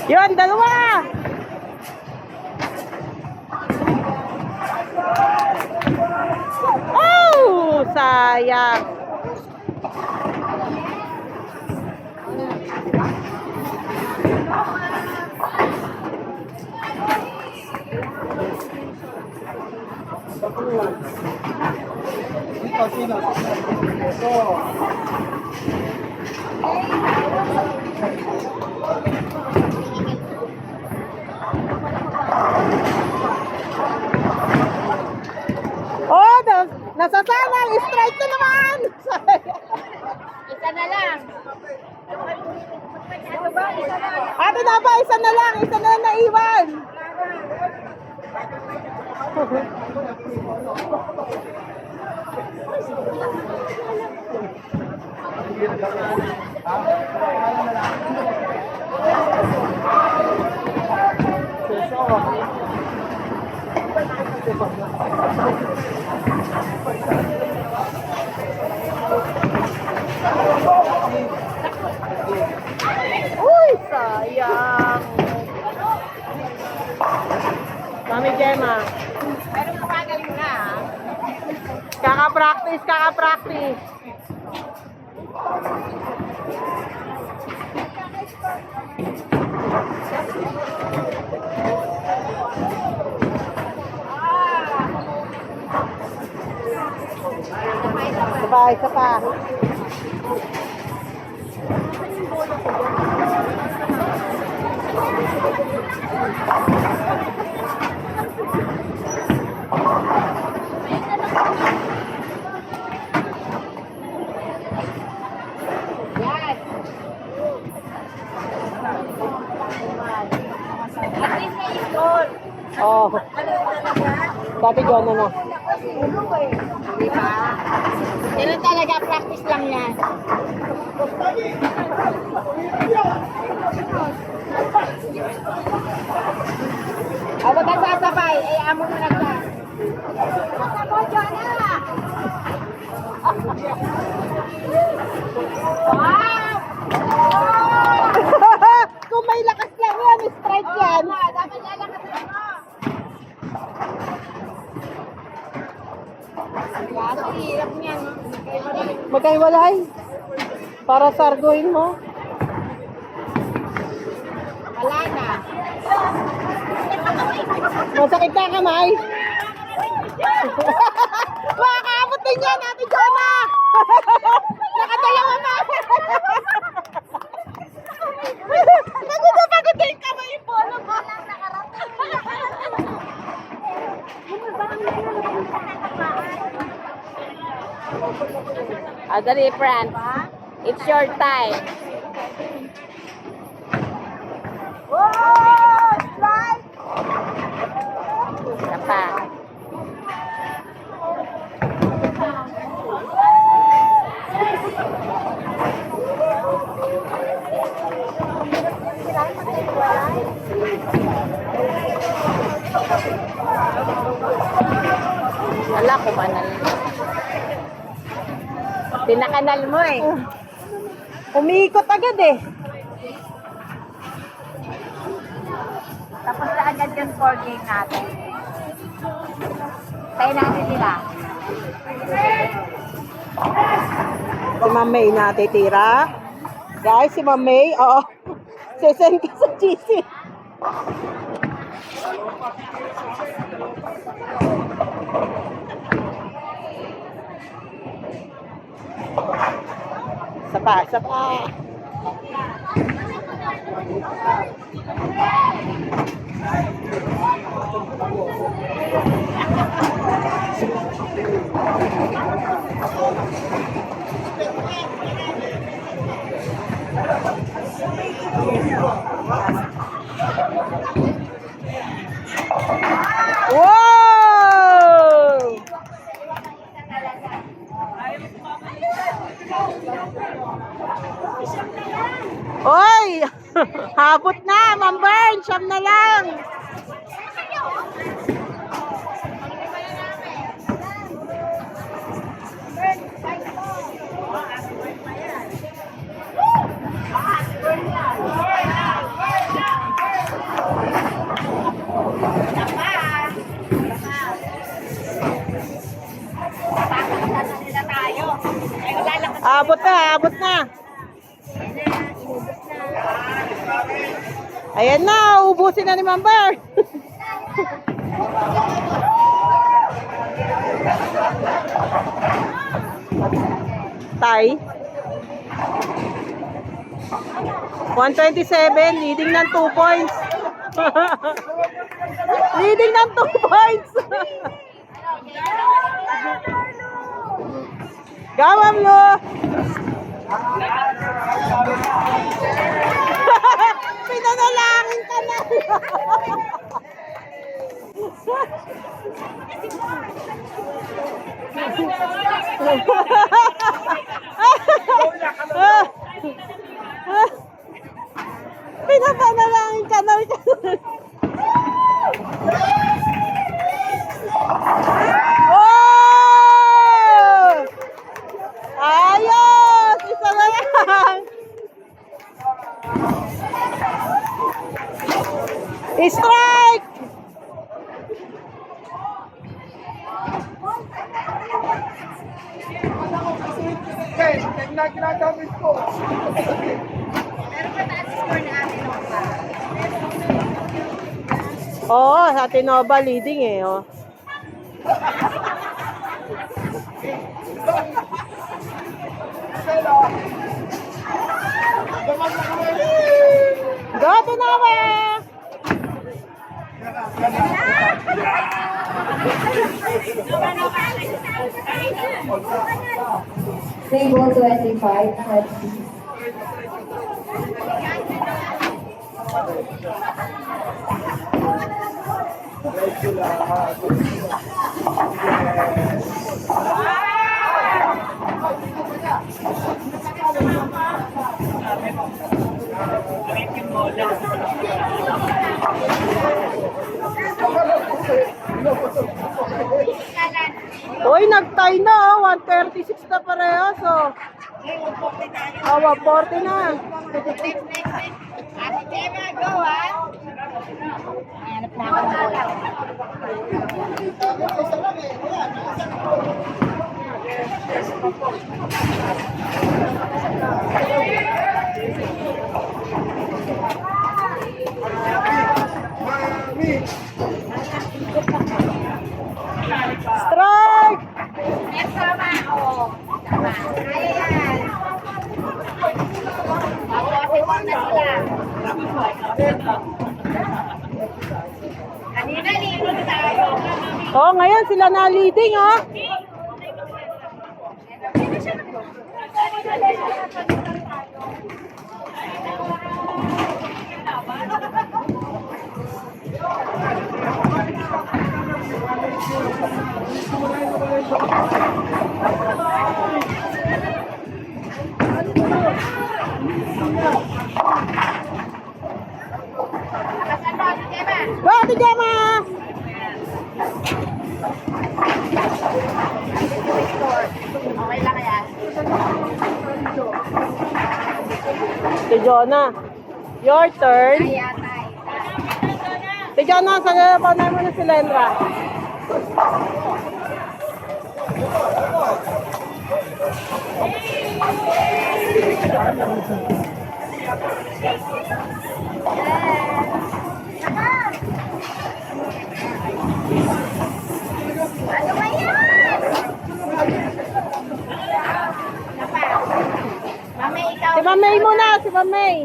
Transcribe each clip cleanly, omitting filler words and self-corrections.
Yun, dalawa! Oh! Sayang! Oh, nasasanang strike na naman! Isa na lang. Ate na ba, isa na lang naiwan. Uy, sayang. Mami Gemma. Pero mapagaling mo na, ha? Kaka-practice. Isa pa. Yan. At least may goal. Oh. Dati gano'n na. Di ba? Pero talaga, practice lang yan. Ako na sasabay, ay amo mo na dyan. Sasabay dyan na! Wow! Kung may lakas lang yan, strike yan. Dapat lalakas mo. Kaso hirap niyan. Magkaiwalay. Para sarguin mo. Wala na. Masakit na kamay. Makakaabot din yan, Ate Jana. Nakadalawa na. Pagod din kamay yung polo ko. Dali, friend. It's your time. Oh, strike. Kapa. Wala ko banal. Pinakanal mo eh. Umiikot agad eh. Tapos na agad yung score game natin. Tayo natin sila. Si Ma'am May natitira. Guys, si Ma'am May, oo. Sesend ka sa GC. Isa pa. Wow! Oy! Habot na, Ma'am Bern. Siyam na lang. Abot na, abot na. Ayan na, ubusin na ni Mamber. Tay. 127, leading ng 2 points. Leading ng 2 points. Gawam lo. Pinanalangin ka na. Pinapanalangin ka na. Oh! Ayos! Isa na lang! Strike! Ginagamit ko. Pero mataas score na atin ako pa. Oo, sa Tinoba leading eh. Oh. Go Tinoba! Table 25, Uy, nag-tie na oh. 136 na parehas oh. Oh, 140 na. Next. Ate Gemma, go ha! Hanap na ako ng bola. Strike! Next sama, oh. Tama. Kaya yan. Ako, na sila. Kanina, libre tayo. Oh, ngayon sila na leading oh. Nakasan mo, Ate Gemma. Go, Ate Gemma! Okay lang yan. Si Jonah. Your turn. Kaya tayo. Si Jonah, sa teleponan mo na si Lenra. Ano ba yan? Mami, ikaw. Si Mamay muna, si Mamay.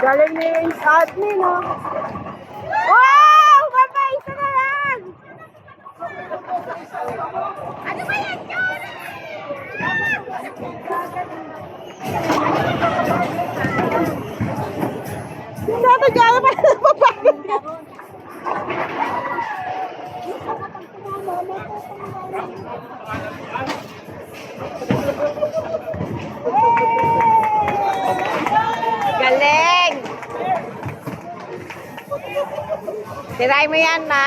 Galing ni admin, no? Wow! Mamay, isa na lang! Ano ba yan, John? Sabi dyan, pa napapagod ka. Galing! Tiray mo yan, ma.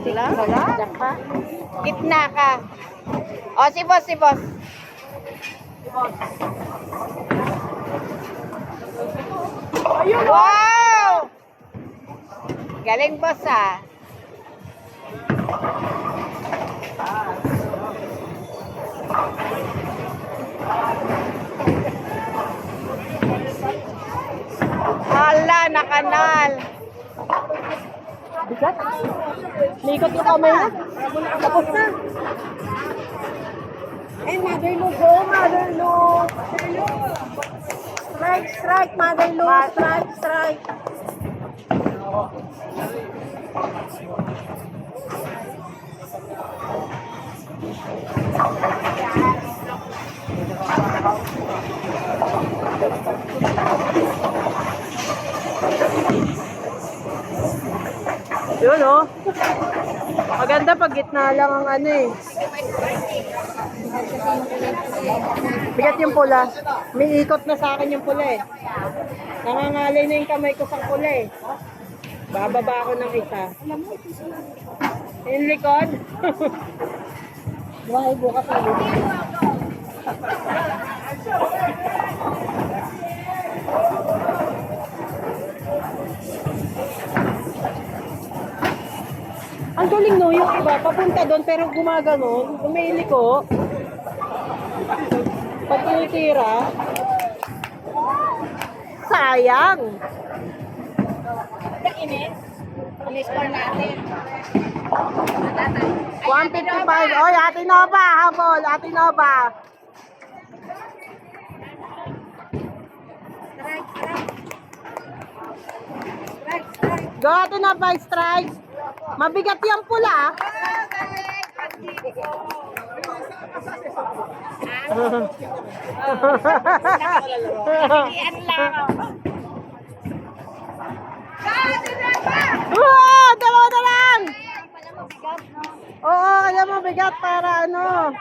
Sila? Diyan ka? Gitna ka. O, si boss, si boss. Ayun, oh. Wow! Galing boss ah. Hala, nakanal. Bigat. Likot yung kamay na. Tapos na. Eh, mother look, go, mother look. Strike, strike, mother look. Strike, strike. Yun, oh. Maganda pag gitna lang ang ano eh. Bigat yung pula. May ikot na sa akin yung pula eh. Nangangalay na yung kamay ko sa pula eh. Bababa ako ng isa. Yung likod. Buhay bukas ulit. Ang galing no, yung iba, papunta doon pero gumaganon, umiiliko. Pag tinitira, sayang. Init. Ini-score natin. 155. Oy, Ate Nova, habol, Ate Nova. Go, Ate Nova, strike. Mabigat yung pula. Iyan lang. Wow, dalawa na lang. Oo, kaya mabigat para ano.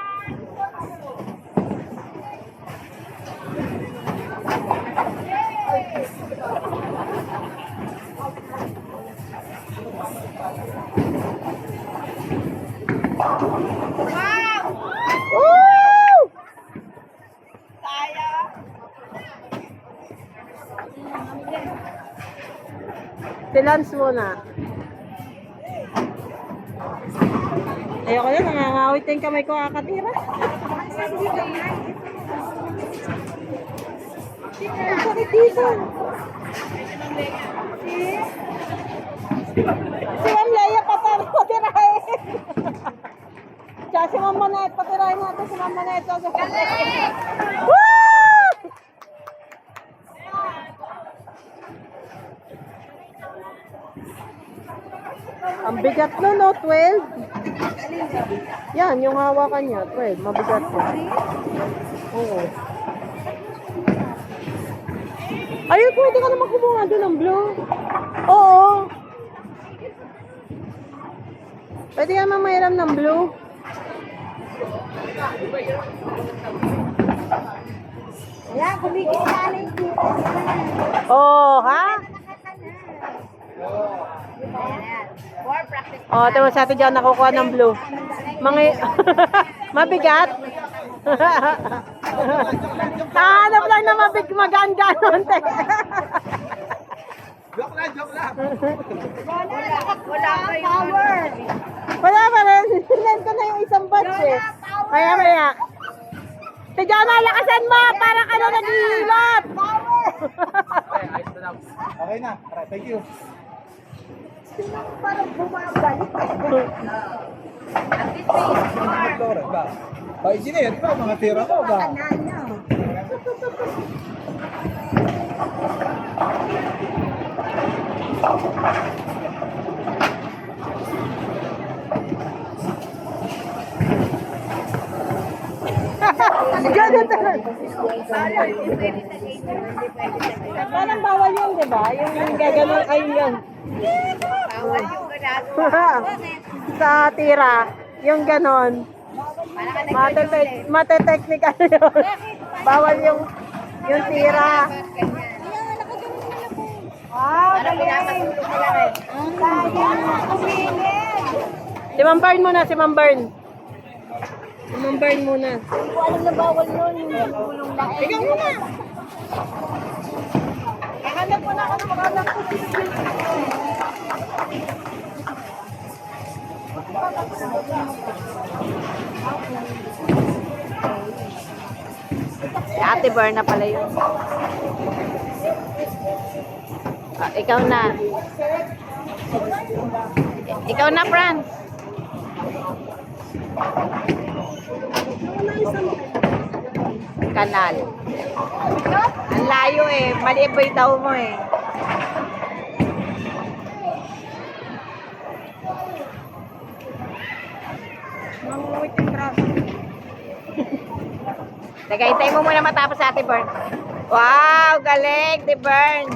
Woo! Silans muna. Ayoko na, nangangawit yung kamay ko kakatira. Ang sakit dito. Si Ma'am Leia patirahin. Tsaka si Ma'am Manet, patirahin natin si Ma'am Manet. Woo! Ang bigat no, no? 12? Yan, yung hawakan niya, 12. Mabigat po. Oo. Ayun, pwede ka naman kumuha doon ng blue. Oo. Pwede ka naman mahiram ng blue. Wala, kumikita na yung kita. Oh, ha? More practice. Oh, tama sa atin dyan, nakukuha ng blue. Mga... Mabigat? Hanap lang na maganda nun. Joke lang. Wala kayong power. Wala pa rin. Sinend ko na yung isang batch eh. Maya. Tijana, lakasan mo! Parang ano naghihilot! Okay na. Alright, thank you. Parang bumabalik. Ito ba? Ba, sino yan? Ba, mga tira ko ba? Ganun talaga. Parang bawal yun, di ba? Yung gaganon, ay yun. Bawal yung ginagawa. Sa tira, yung ganon. Mate-technical yun. Bawal yung tira. Si Ma'am Bern muna, si Ma'am Bern. Si Ma'am Bern muna. Hindi ko alam na bawal nun. Yung gulong lang. Ikaw muna. Teka Hanap mo na ako ng makalang ko. Si Ate Berna pala yun. Ah, ikaw na. Ikaw na, Fran. Kanal. Ang layo eh. Mali ba yung tao mo eh. Manguwit yung braso. Tagaytay mo muna matapos Ate Bern. Wow, galing, Ate Bern.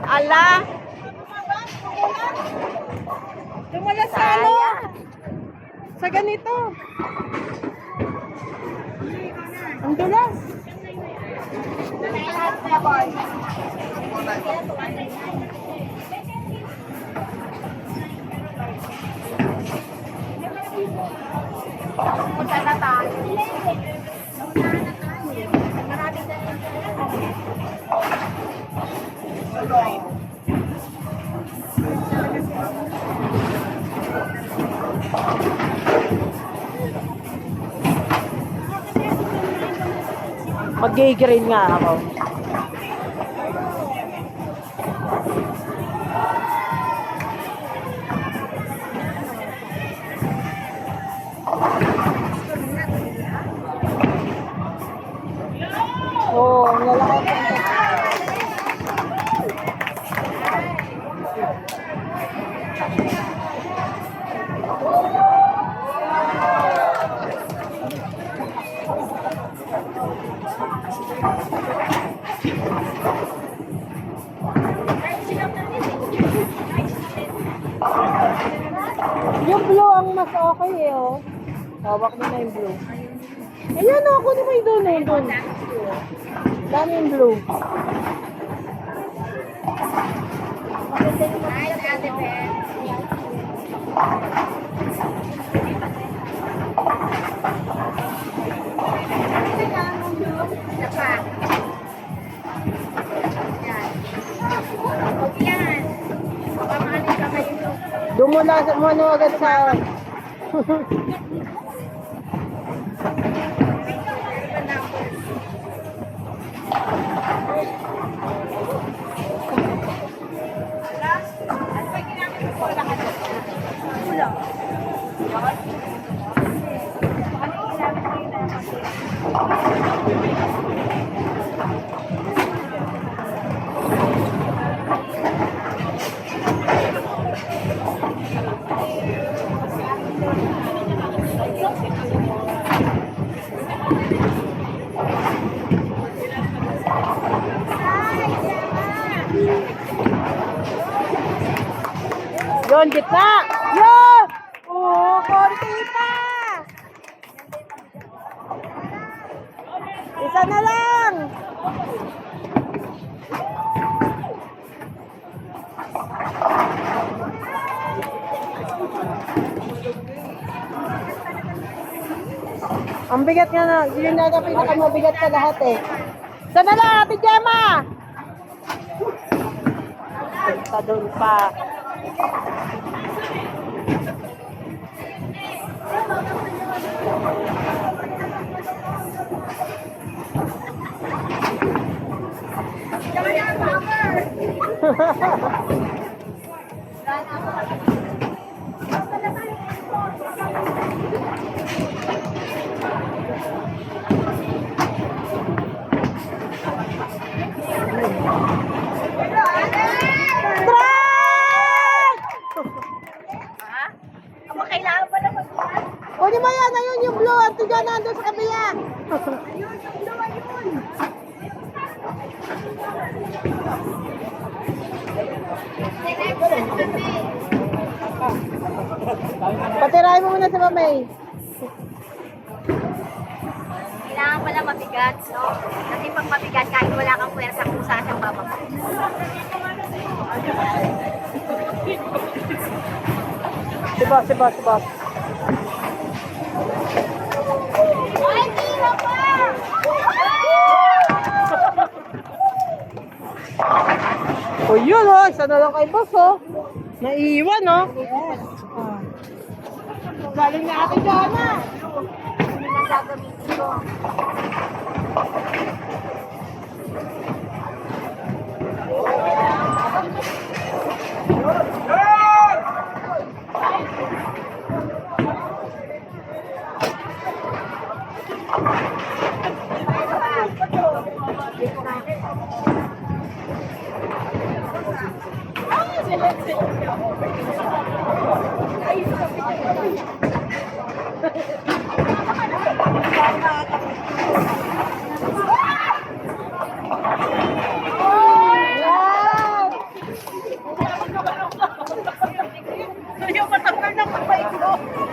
Ala. Tumala sa ano? Sa ganito. Ang dulas. Punta na tayo. Mag-green nga ako. Oh, ang lalaki. Yung blue ang mas okay eh, oh. Hawak mo na yung blue. Ayan, oh, kunin mo yung doon, eh, doon. Dami yung blue. Ay, Ate Bern. Isa pa. Yan. Huwag yan. Pamahalin ka kayo. Dumula mo ano agad sa... Yun, gitna! Yun! Oo, konti pa! Isa na lang! Ang bigat nga na, yun na na pinakamabigat sa lahat eh. Isa na lang, Ate Gemma! Punta doon pa. Kailangan pa naman. Kunin mo yan, ayun yung blue. Ang tiga nandun sa kabila. Patirahin mo muna sa mamay. Kailangan pala mabigat, no? Kasi pag mabigat, kahit wala kang pwersa, kung saan siyang bababa. Si boss. Ay, tira pa! Yun oh, isa na lang kay boss oh. Naiiwan oh. Yes. Galing na Ate Jana. Hindi na gagamitin ko.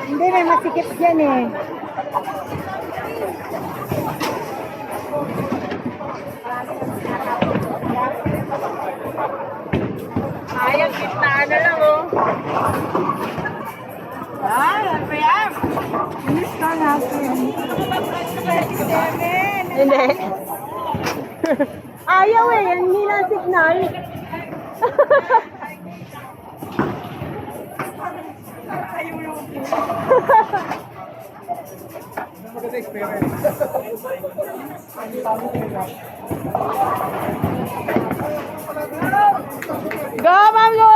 Hindi, may masikip dyan eh. Ayang gitna na lang oh. Ay, ano ba yan? Miss ka natin. Hindi. Ayaw eh, yan hina signal. Maganda experience. Go, Mamlo!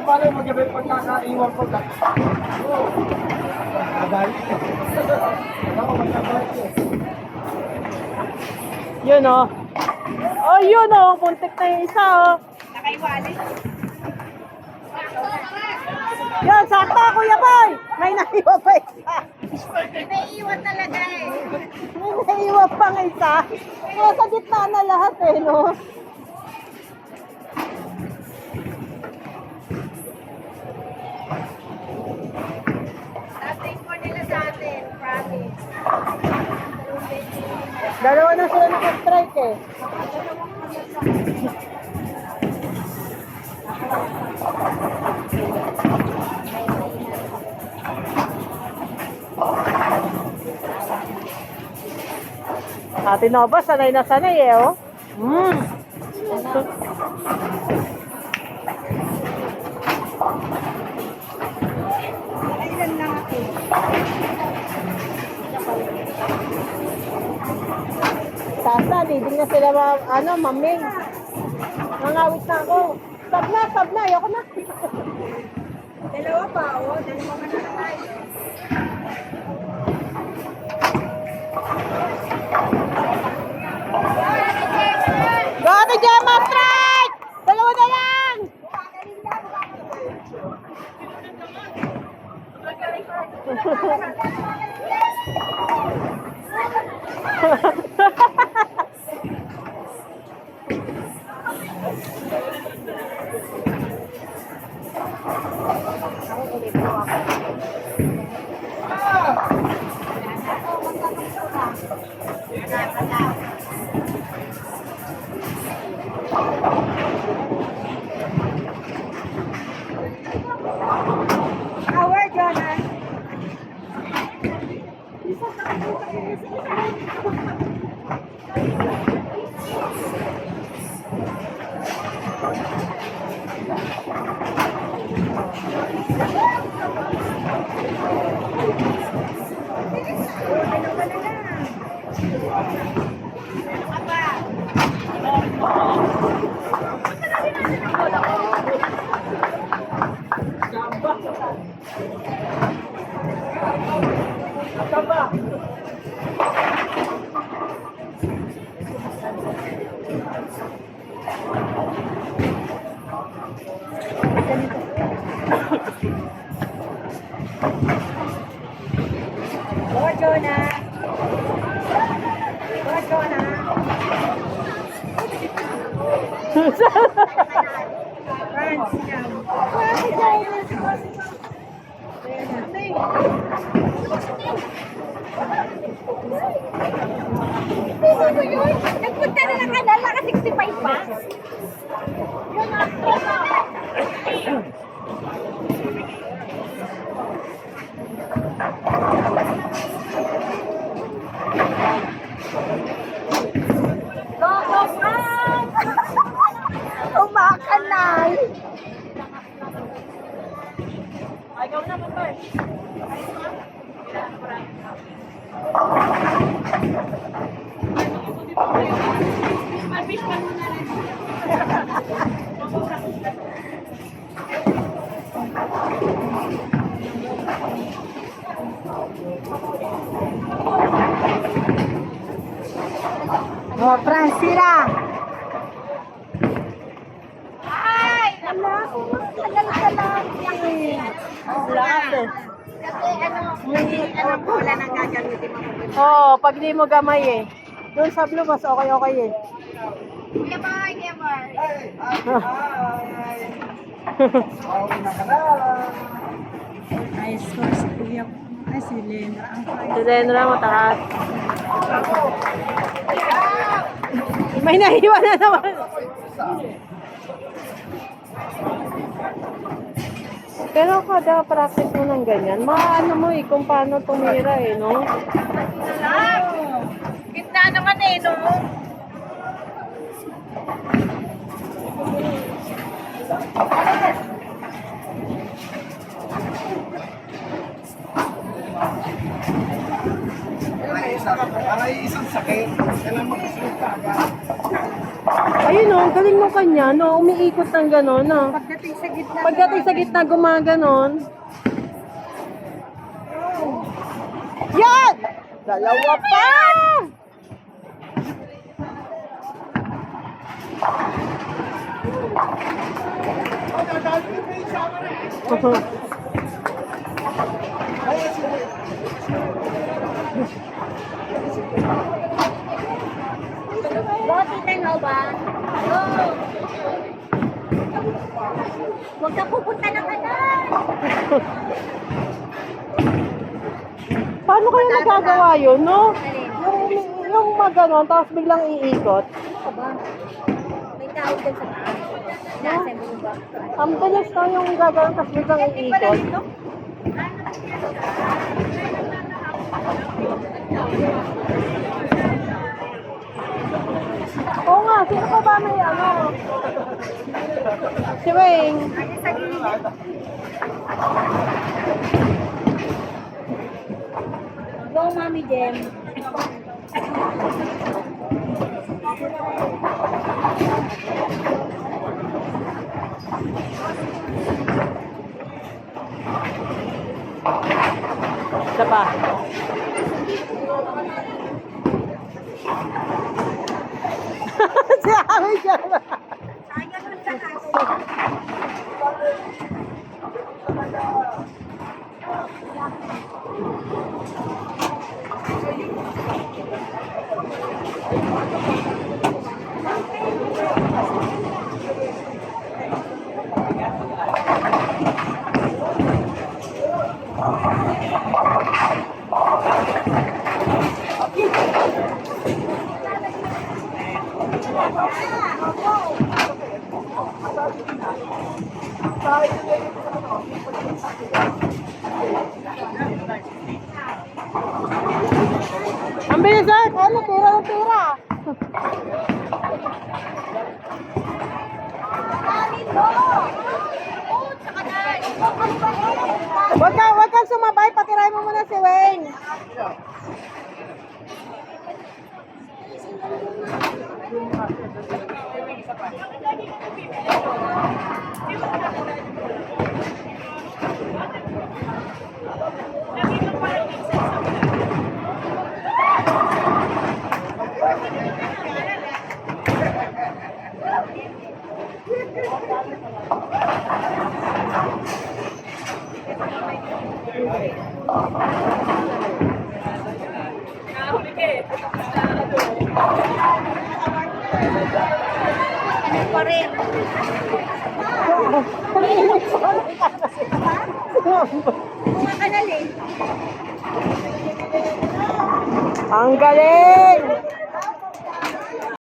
Paano mag-iba yung pagkakaiwan ko na? Nabalik. Ako, magkabalik eh. Yun oh. Oh, yun oh. Puntik na yung isa oh. Nakaiwali. Yun, sakto, Kuya Boy. May naiwan pa isa. Naiiwan talaga eh. May naiwan pang isa. Oh, sa gitna na lahat eh, no? Tatay ko nila sa atin, promise. Dalawa na sila naka-strike eh. Ate Nova, sanay na sanay eh, oh. Ilan lang ako. Sasa, leading na sila, maming. Nangawit na ako. Sab na, ayoko na. Dalawa pa, oh. Dalawa ka na tayo. Go, Ate Gemma, strike! Dalawa na lang! Howard, Jonas. Go, Jonah. Go, Jonah. France, now. Nagpunta na ng kanal, naka 65 pa. Umakanal. Oh, Francira. Ay, ala, tagal ka lang. Lakas eh. Kasi ano po wala nang gagamitin mo. Oo, pag di mo gamay eh. Doon sa blue, mas okay eh. Kuya Boy, Kuya Boy. Ay, source kuya. Ay, si Lena. Ang fine. Si Lenra, matakas. May naiwan na naman. Pero kada practice mo ng ganyan, maano mo eh, kung paano tumira eh, no? Gitna naman eh, no? Isang sakit. Kailangan magkasalita ka. Ayun oh, galing mo kanya, no? Umiikot ng gano'n, no? Pagdating sa gitna. Pagdating sa gitna, gumaganon. Yan! Dalawa pa! Go, Tita Nova. Go. Huwag ka pupunta ng kanal. Paano kayo nagagawa yun, no? Yung maganon, tapos biglang iikot. May tao dyan sa taas. Nasa mo ba? Ang bilis na yung gagawin, tapos biglang iikot. Oo nga, sino pa ba may ano? Si Wayne. Go, Mami Jem. Isa pa. Si Ami dyan. Sayang ang taas. Ang bilis ah! Ano, tira ng tira. Wag kang sumabay, patiray mo muna si Wayne. Pa rin. Ang galing!